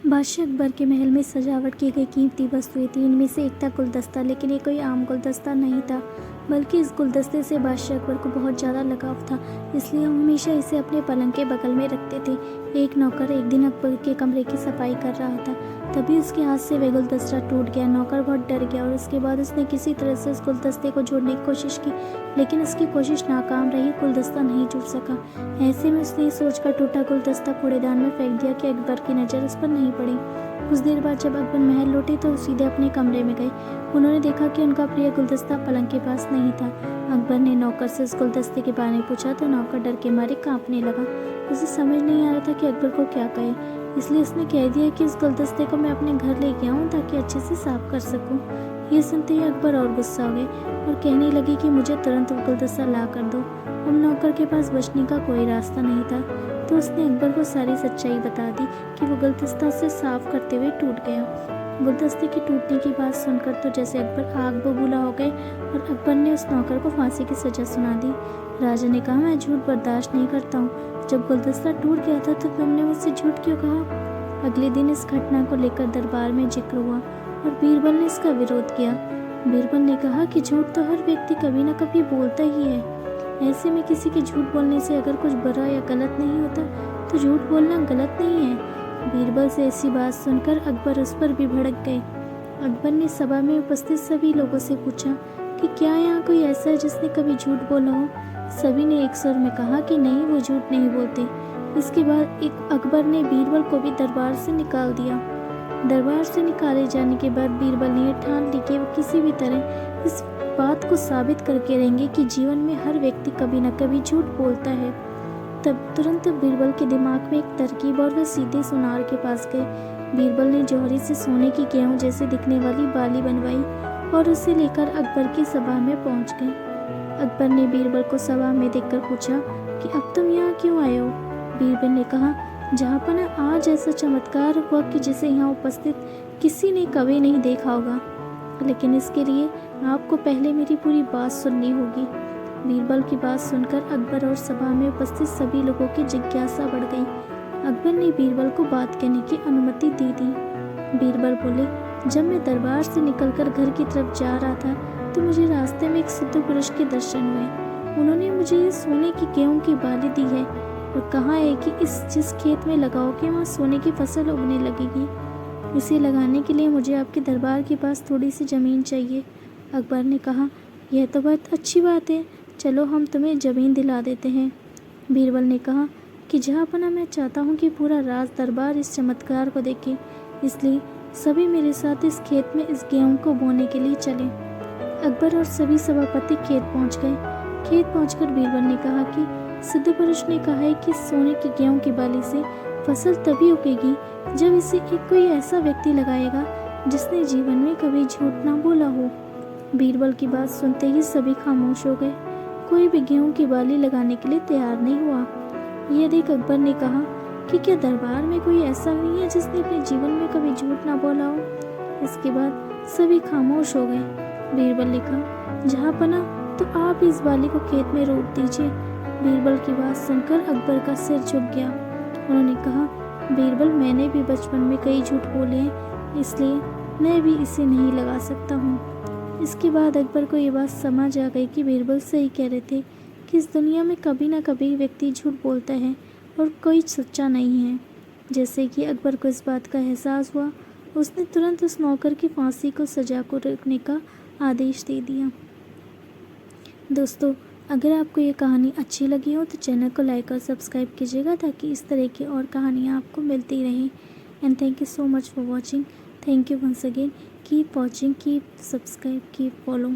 बादशाह अकबर के महल में सजावट की गई कीमती वस्तुएं थीं। इनमें से एक था गुलदस्ता, लेकिन ये कोई आम गुलदस्ता नहीं था, बल्कि इस गुलदस्ते से बादशाह अकबर को बहुत ज़्यादा लगाव था, इसलिए हम हमेशा इसे अपने पलंग के बगल में रखते थे। एक नौकर एक दिन अकबर के कमरे की सफाई कर रहा था, तभी उसके हाथ से वह गुलदस्ता टूट गया। नौकर बहुत डर गया और उसके बाद उसने किसी तरह से उस गुलदस्ते को जोड़ने की कोशिश की, लेकिन उसकी कोशिश नाकाम रही, गुलदस्ता नहीं जुड़ सका। ऐसे में उसने सोचकर टूटा गुलदस्ता कूड़ेदान में फेंक दिया कि अकबर की नज़र उस पर नहीं पड़ी। कुछ देर बाद जब अकबर महल लौटे तो सीधे अपने कमरे में गए। उन्होंने देखा कि उनका प्रिय गुलदस्ता पलंग के पास नहीं था। अकबर ने नौकर से उस गुलदस्ते के बारे में पूछा तो नौकर डर के मारे कांपने लगा। उसे समझ नहीं आ रहा था कि अकबर को क्या कहे, इसलिए उसने कह दिया कि इस गुलदस्ते को मैं अपने घर ले गया हूँ ताकि अच्छे से साफ कर सकूँ। ये सुनते ही अकबर और गुस्सा हो गए और कहने लगे कि मुझे तुरंत वो गुलदस्ता ला कर दो। अब नौकर के पास बचने का कोई रास्ता नहीं था, तो उसने अकबर को सारी सच्चाई बता दी कि वो गुलदस्ता उसे साफ करते हुए टूट गया। गुलदस्ते की टूटने की बात सुनकर तो जैसे अकबर आग बबूला हो गए और अकबर ने उस नौकर को फांसी की सजा सुना दी। राजा ने कहा, मैं झूठ बर्दाश्त नहीं करता हूँ। जब गुलदस्ता टूट गया था तो तुमने मुझसे झूठ क्यों कहा? अगले दिन इस घटना को लेकर दरबार में जिक्र हुआ और बीरबल ने इसका विरोध किया। बीरबल ने कहा कि झूठ तो हर व्यक्ति कभी न कभी बोलता ही है। ऐसे में किसी के झूठ बोलने से अगर कुछ बुरा या गलत नहीं होता तो झूठ बोलना गलत नहीं है। बीरबल से ऐसी बात सुनकर अकबर उस पर भी भड़क गए। अकबर ने सभा में उपस्थित सभी लोगों से पूछा कि क्या यहाँ कोई ऐसा है जिसने कभी झूठ बोला हो? सभी ने एक स्वर में कहा कि नहीं, वो झूठ नहीं बोलते। इसके बाद अकबर ने बीरबल को भी दरबार से निकाल दिया। दरबार से निकाले जाने के बाद बीरबल ने ठान ली कि वो किसी भी तरह इस बात को साबित करके रहेंगे कि जीवन में हर व्यक्ति कभी न कभी झूठ बोलता है। तब तुरंत बीरबल के दिमाग में एक तरकीब और वह सीधे सुनार के पास गए। बीरबल ने जौहरी से सोने की गेहूं जैसे दिखने वाली बाली बनवाई और उसे लेकर अकबर की सभा में पहुंच गए। अकबर ने बीरबल को सभा में देखकर पूछा कि अब तुम यहाँ क्यों आए हो? बीरबल ने कहा, जहाँपना आज ऐसा चमत्कार हुआ कि जिसे यहाँ उपस्थित किसी ने कभी नहीं देखा होगा, लेकिन इसके लिए आपको पहले मेरी पूरी बात सुननी होगी। बीरबल की बात सुनकर अकबर और सभा में उपस्थित सभी लोगों की जिज्ञासा बढ़ गई। अकबर ने बीरबल को बात कहने की अनुमति दे दी। बीरबल बोले, जब मैं दरबार से निकलकर घर की तरफ जा रहा था तो मुझे रास्ते में एक सिद्ध पुरुष के दर्शन हुए। उन्होंने मुझे ये सोने की गेहूं की बाली दी है और कहा है कि जिस खेत में लगाओगे वहाँ सोने की फसल उगने लगेगी। इसे लगाने के लिए मुझे आपके दरबार के पास थोड़ी सी ज़मीन चाहिए। अकबर ने कहा, यह तो बहुत अच्छी बात है, चलो हम तुम्हें ज़मीन दिला देते हैं। बीरबल ने कहा कि जहाँपना मैं चाहता हूँ कि पूरा राज दरबार इस चमत्कार को देखे, इसलिए सभी मेरे साथ इस खेत में इस गेहूं को बोने के लिए चले। अकबर और सभी सभापति खेत पहुँच गए। खेत पहुँचकर बीरबल ने कहा कि सिद्ध पुरुष ने कहा है कि सोने की गेहूं की बाली से फसल तभी उगेगी जब इसे कोई ऐसा व्यक्ति लगाएगा जिसने जीवन में कभी झूठ ना बोला हो। बीरबल की बात सुनते ही सभी खामोश हो गए। कोई भी गेहूं की बाली लगाने के लिए तैयार नहीं हुआ। यह देख अकबर ने कहा कि क्या दरबार में कोई ऐसा नहीं है जिसने अपने जीवन में कभी झूठ ना बोला हो? इसके बाद सभी खामोश हो गए। बीरबल ने कहा, जहाँपना तो आप इस बाली को खेत में रोप दीजिए। बीरबल की बात सुनकर अकबर का सिर झुक गया। उन्होंने कहा, बीरबल, मैंने भी बचपन में कई झूठ बोले हैं, इसलिए मैं भी इसे नहीं लगा सकता हूँ। इसके बाद अकबर को ये बात समझ आ गई कि बीरबल सही कह रहे थे कि इस दुनिया में कभी ना कभी व्यक्ति झूठ बोलता है और कोई सच्चा नहीं है। जैसे कि अकबर को इस बात का एहसास हुआ, उसने तुरंत उस नौकर की फांसी को सजा को रोकने का आदेश दे दिया। दोस्तों, अगर आपको ये कहानी अच्छी लगी हो तो चैनल को लाइक और सब्सक्राइब कीजिएगा ताकि इस तरह की और कहानियाँ आपको मिलती रहें। And thank you so much for watching. Thank you once again. Keep watching, keep subscribe, keep follow.